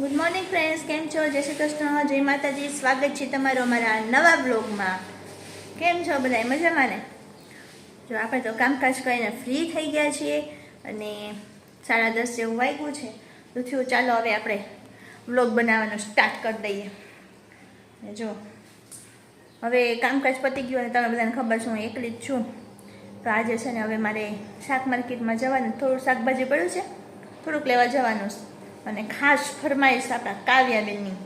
Good morning friends, કેમ છો? જય શ્રી કૃષ્ણ, જય માતાજી. સ્વાગત છે તમારો અમારા નવા બ્લોગમાં. કેમ છો બધા? મજામાં ને? જો આપણે તો કામકાજ કરીને ફ્રી થઈ ગયા છીએ અને 10:30 જેવું વાગ્યું છે. તો થયું ચાલો હવે આપણે બ્લોગ બનાવવાનું સ્ટાર્ટ કરી દઈએ. જો હવે કામકાજ પતી ગયું અને તમને બધાને ખબર છે હું એકલી જ છું. તો આજે છે ને હવે મારે શાક માર્કેટમાં જવાનું, થોડું શાકભાજી પડ્યું છે, થોડુંક લેવા જવાનું છે. અને ખાસ ફરમાઈશ આપણા કાવ્યાબેનની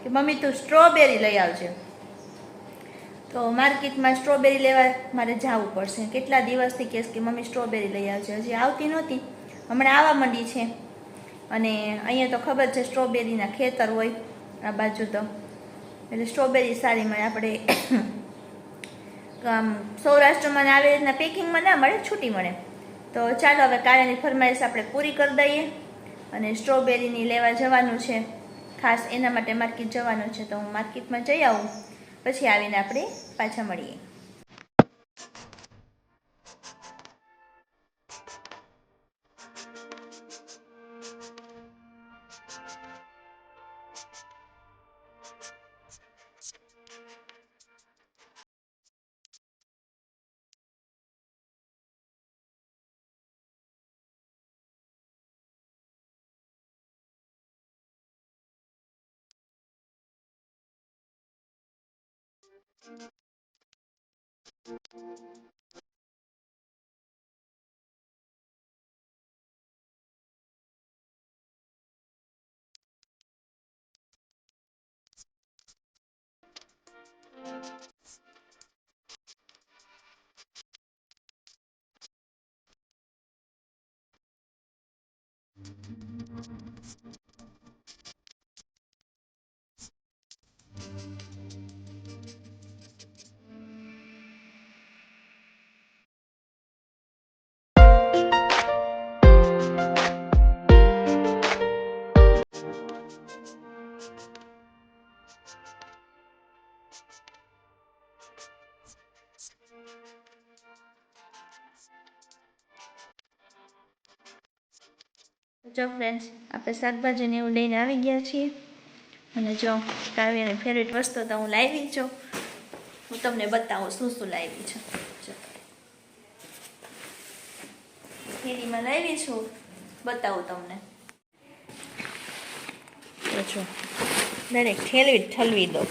કે મમ્મી તું સ્ટ્રોબેરી લઈ આવજે. તો માર્કેટમાં સ્ટ્રોબેરી લેવા મારે જવું પડશે. કેટલા દિવસથી કહેશ કે મમ્મી સ્ટ્રોબેરી લઈ આવજે, હજી આવતી નહોતી, હમણાં આવવા માંડી છે. અને અહીંયા તો ખબર છે સ્ટ્રોબેરીના ખેતર હોય આ બાજુ, તો એટલે સ્ટ્રોબેરી સારી મળે. આપણે સૌરાષ્ટ્રમાં આવી રીતના પેકિંગમાં ના મળે, છૂટી મળે. તો ચાલો હવે કાવ્યાની ફરમાઈશ આપણે પૂરી કરી દઈએ અને સ્ટ્રોબેરીની લેવા જવાનું છે. ખાસ એના માટે માર્કેટ જવાનું છે. તો હું માર્કેટમાં જઈ આવું, પછી આવીને આપણે પાછા મળીએ. જો ફ્રેન્ડ્સ, આપણે શાકભાજીને એવું લઈને આવી ગયા છીએ. અને જો કાવ્યાની ફેવરેટ વસ્તુ તો હું લાવી છું. હું તમને બતાવું શું શું લાવી છું. જો થેલીમાં લાવી છું, બતાવું તમને. તો જો દરેક થેલી ઠલવી દો.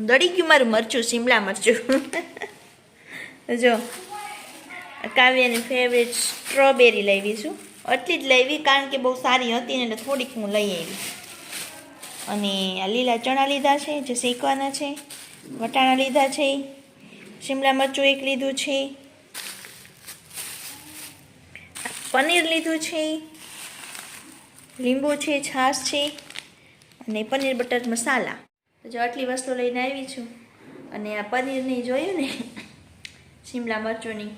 દળી ગયું મારું મરચું, શિમલા મરચું. જો કાવ્યાની ફેવરેટ સ્ટ્રોબેરી લાવી છું. આટલી જ લાવી કારણ કે બહુ સારી હતી ને, એટલે થોડીક હું લઈ આવી. અને આ લીલા ચણા લીધા છે જે શેકવાના છે, વટાણા લીધા છે, શિમલા મરચું એક લીધું છે, પનીર લીધું છે, લીંબુ છે, છાશ છે અને પનીર બટર મસાલા. જો આટલી વસ્તુ લઈને આવી છું. અને આ પનીરની જોયું ને શિમલા મરચુંની,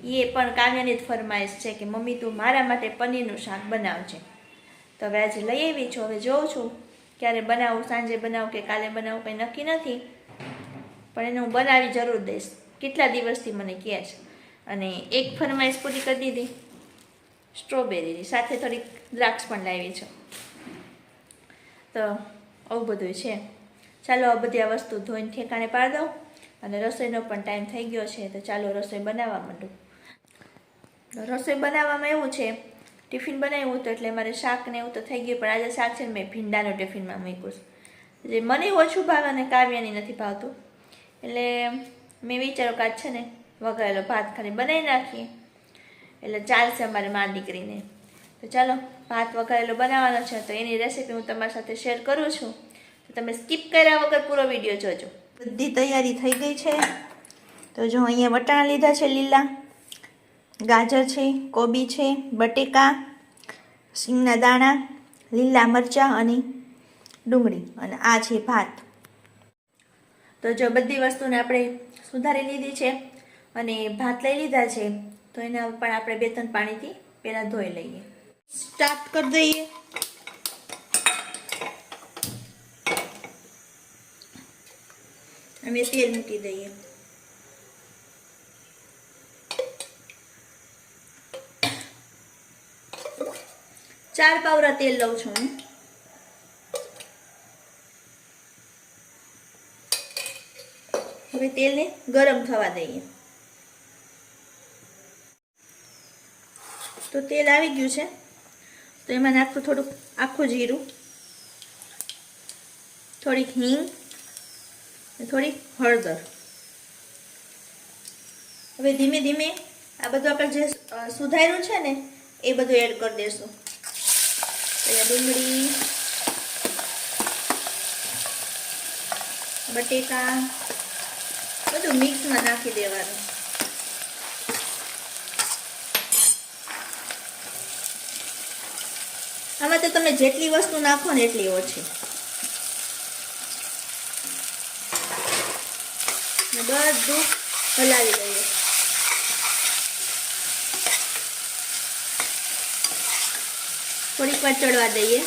એ પણ કાવ્યાની જ ફરમાઈશ છે કે મમ્મી તું મારા માટે પનીરનું શાક બનાવજે. તો હવે આજે લઈ આવી છું. હવે જોઉં છું ક્યારે બનાવું, સાંજે બનાવું કે કાલે બનાવું, કંઈ નક્કી નથી. પણ એને હું બનાવી જરૂર દઈશ. કેટલા દિવસથી મને કહે છે. અને એક ફરમાઈશ પૂરી કરી દીધી સ્ટ્રોબેરીની, સાથે થોડીક દ્રાક્ષ પણ લાવી છું. તો આવું બધું છે. ચાલો આ બધી આ વસ્તુ ધોઈને ઠેકાણે પાડી દઉં. અને રસોઈનો પણ ટાઈમ થઈ ગયો છે. તો ચાલો રસોઈ બનાવવા માંડું. રસોઈ બનાવવામાં એવું છે, ટિફિન બનાવ્યું હતું એટલે મારે શાક ને એવું તો થઈ ગયું. પણ આજે શાક છે ને મેં ભીંડાનું ટિફિનમાં મૂક્યું છે, જે મને ઓછું ભાવે અને કાવ્યાની નથી ભાવતું. એટલે મેં વિચાર્યું કે આજ છે ને વઘારેલો ભાત ખાલી બનાવી નાખીએ એટલે ચાલશે અમારે મા દીકરીને. તો ચાલો ભાત વઘારેલો બનાવવાનો છે. તો એની રેસીપી હું તમારી સાથે શેર કરું છું. તો તમે સ્કીપ કર્યા વગર પૂરો વિડીયો જોજો. બધી તૈયારી થઈ ગઈ છે. તો જો અહીંયા વટાણા લીધા છે લીલા, ગાજર છે, કોબી છે, બટેકા, સિંગના દાણા, લીલા મરચાં અને ડુંગળી, અને આ છે ભાત. તો જો બધી વસ્તુને આપણે સુધારી લીધી છે અને ભાત લઈ લીધા છે. તો એના પણ આપણે 2-3 પાણીથી પહેલાં ધોઈ લઈએ. સ્ટાર્ટ કરી દઈએ. અમે તેલ મૂકી દઈએ. 4 પાવડા તેલ લઉં છું હું. હવે તેલને ગરમ થવા દઈએ. તો તેલ આવી ગયું છે, તો એમાં નાખું થોડુંક આખું જીરું, થોડીક હિંગ, થોડીક હળદર. હવે ધીમે ધીમે આ બધું આપણે જે સુધાર્યું છે ને એ બધું એડ કરી દઈશું. ડુંગળી, બટેકા બધું મિક્સમાં નાખી દેવાનું. આમાં તો તમે જેટલી વસ્તુ નાખો ને એટલી ઓછી. બધું હલાવી લઈએ. થોડીક વાર ચડવા દઈએ.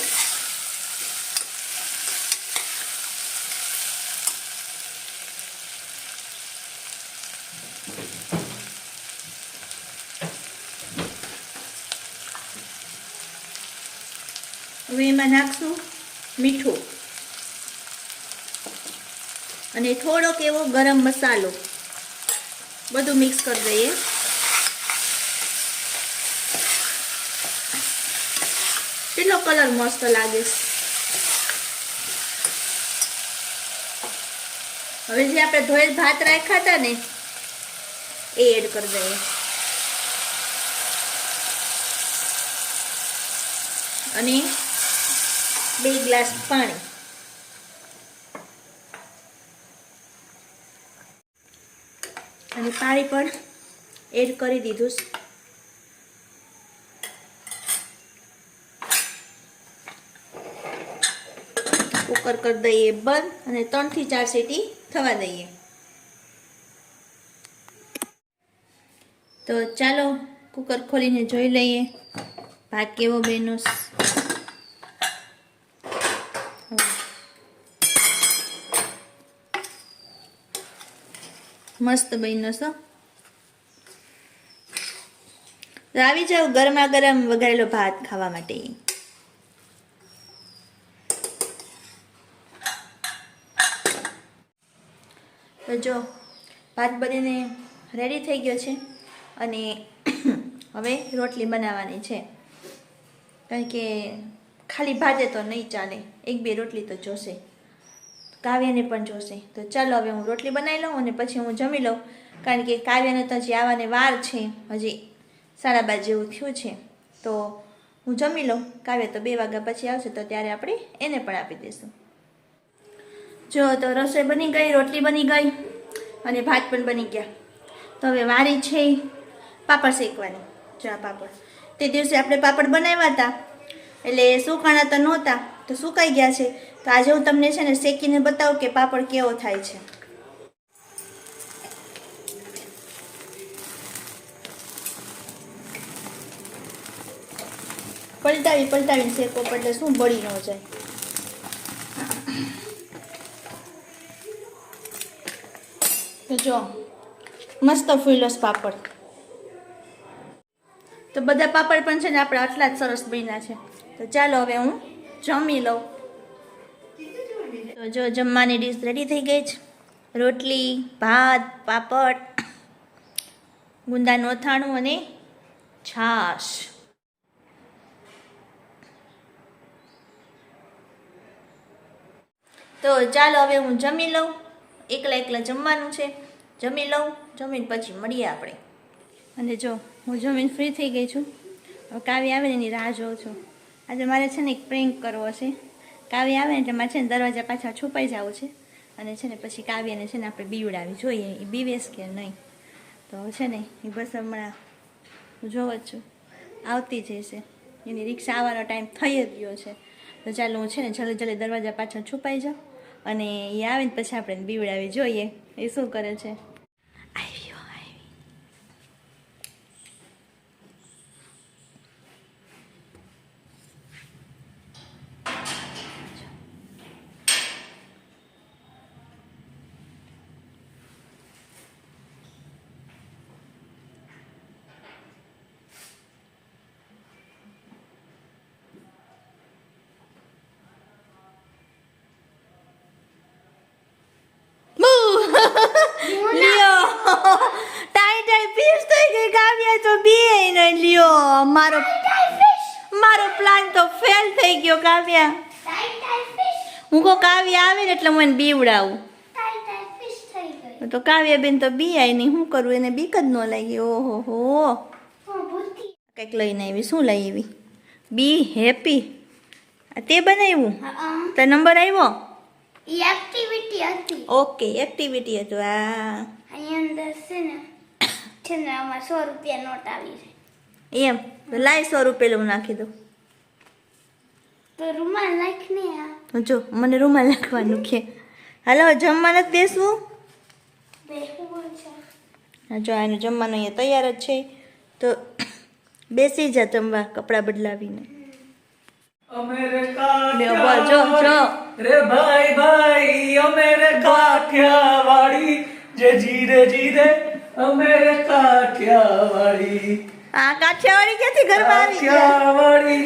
હવે એમાં નાખશું મીઠું અને થોડોક એવો ગરમ મસાલો. બધું મિક્સ કરી દઈએ. કેટલો કલર મસ્ત લાગે છે. હવે જે આપણે ધોયેલ ભાત રાખ્યા હતા ને એ એડ કરી દઈએ. અને 2 ગ્લાસ પાણી. અને પાણી પણ એડ કરી દીધું. કુકર કરી દઈએ બંધ અને 3 થી 4 સીટી થવા દઈએ. તો ચાલો કુકર ખોલીને જોઈ લઈએ ભાત કેવો બન્યો. મસ્ત બન્યો છે. આવી જાવ ગરમા ગરમ વઘારેલો ભાત ખાવા માટે. તો જો ભાત બનીને રેડી થઈ ગયો છે અને હવે રોટલી બનાવવાની છે. કારણ કે ખાલી ભાતે તો નહીં ચાલે, 1-2 રોટલી તો જોશે. કાવ્યાને પણ જોશે. તો ચાલો હવે હું રોટલી બનાવી લઉં અને પછી હું જમી લઉં. કારણ કે કાવ્યાને તો હજી આવવાને વાર છે, હજી 12:30 જેવું થયું છે. તો હું જમી લઉં. કાવ્યા તો 2 વાગ્યા પછી આવશે તો ત્યારે આપણે એને પણ આપી દઈશું. જો તો રસોઈ બની ગઈ, રોટલી બની ગઈ અને ભાત પણ બની ગયા. તો હવે વારી છે પાપડ શેકવાની. જો આ પાપડ તે દિવસે આપણે પાપડ બનાવ્યા હતા એટલે સુકાણા તો નહોતા, તો સુકાઈ ગયા છે. તો આજે હું તમને છે ને શેકીને બતાવું કે પાપડ કેવો થાય છે. પલટાવીને શેકો એટલે શું બળી ન જાય. તો જો મસ્ત ફૂલ્યો પાપડ. તો બધા પાપડ પણ છે ને આપણે આટલા જ સરસ બન્યા છે. તો ચાલો હવે હું જમી લઉં. તો જો જમવાની ડીશ રેડી થઈ ગઈ છે. રોટલી, ભાત, પાપડ, ગુંદાનું અથાણું અને છાશ. તો ચાલો હવે હું જમી લઉં. એકલા જમવાનું છે. જમી લઉં, જમીને પછી મળીએ આપણે. અને જો હું જમીને ફ્રી થઈ ગઈ છું. હવે કાવ્ય આવે ને એની રાહ જોઉં છું. આજે મારે છે ને એક પ્રેન્ક કરવો છે. કાવ્ય આવે ને એટલે મારે છે ને દરવાજા પાછળ છુપાઈ જવું છે. અને છે ને પછી કાવ્યને છે ને આપણે બીવડાવી જોઈએ એ બીવેશ કે નહીં. તો છે ને એ બસ હમણાં હું જોઉં જ છું, આવતી જ હશે. એની રિક્ષા આવવાનો ટાઈમ થઈ જ ગયો છે. તો ચાલો હું છે ને જલ્દી દરવાજા પાછળ છુપાઈ જાઉં અને એ આવે ને પછી આપણે બીવડાવી જોઈએ એ શું કરે છે. નહીં લ્યો મારો પ્લાન તો ફેલ થઈ ગયો કાવ્યા. હું કો કાવ્યા આવે ને એટલે હું એને બીવડાવું તો કાવ્યા બેન તો બી આય નહીં. શું કરું એને બીક જ ન લાગી. ઓહો હો કંઈક લઈને આવી. શું લઈ આવી? બી હેપી તે બનાવ્યું? તો નંબર આવ્યો? એક્ટિવિટી હતી. ઓકે એક્ટિવિટી હતું. આ અહીં અંદર છે ને આમાં 100 રૂપિયા નોટ આવી છે. એમ તો લાય 100 રૂપિયા હું નાખી દઉં. તો રૂમાલ નાખને આ. જો મને રૂમાલ નાખવાનું કે. હાલો જમવા નથી બેસવું? બેહવું છે. હા જો આનું જમવાનું અહીંયા તૈયાર જ છે તો બેસી જા જમવા કપડાં બદલાવીને. બોલ જો જો રે ભાઈ ભાઈ અમેરે કાઠિયાવાડી જે જીરે જીરે અમેરે કાઠિયાવાડી. આ કાઠિયાવાડી ક્યાંથી ઘરમાં આવી ગયા? કાઠિયાવાડી.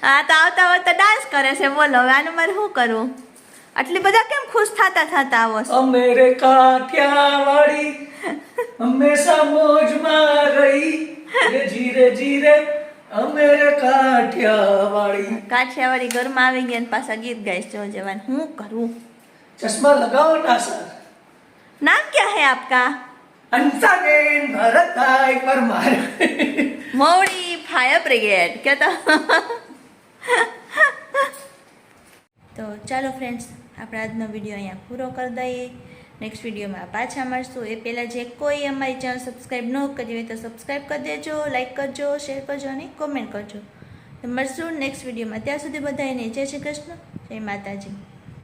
હા તો આવતા આવતા ડાન્સ કરે છે. બોલો હવે આનું મારે શું કરવું? આટલી બધા કેમ ખુશ થતા આવો છો? અમેરે કાઠિયાવાડી હંમેશા મોજમાં રહી જે જીરે જીરે અમેરે કાઠિયાવાડી. કાઠિયાવાડી ઘરમાં આવી ગયા ને પાછા ગીત ગાઈશ. જો જવાન હું કરું? चश्मा लगाओ ना सर. नाम क्या है आपका? अंसाबेन भरतभाई परमार. मौड़ी फायर ब्रिगेड क्या तो તો ચાલો ફ્રેન્ડ્સ આપણે આજનો વિડીયો અહીંયા પૂરો કરી દઈએ. નેક્સ્ટ વિડીયોમાં પાછા મળશું. એ પહેલાં જે કોઈ અમારી ચેનલ સબસ્ક્રાઈબ ન કરી હોય તો સબસ્ક્રાઈબ કરી દેજો, લાઈક કરજો, શેર કરજો અને કોમેન્ટ કરજો. તો મળશું નેક્સ્ટ વિડીયોમાં. ત્યાં સુધી બધાને જય શ્રી કૃષ્ણ, જય માતાજી.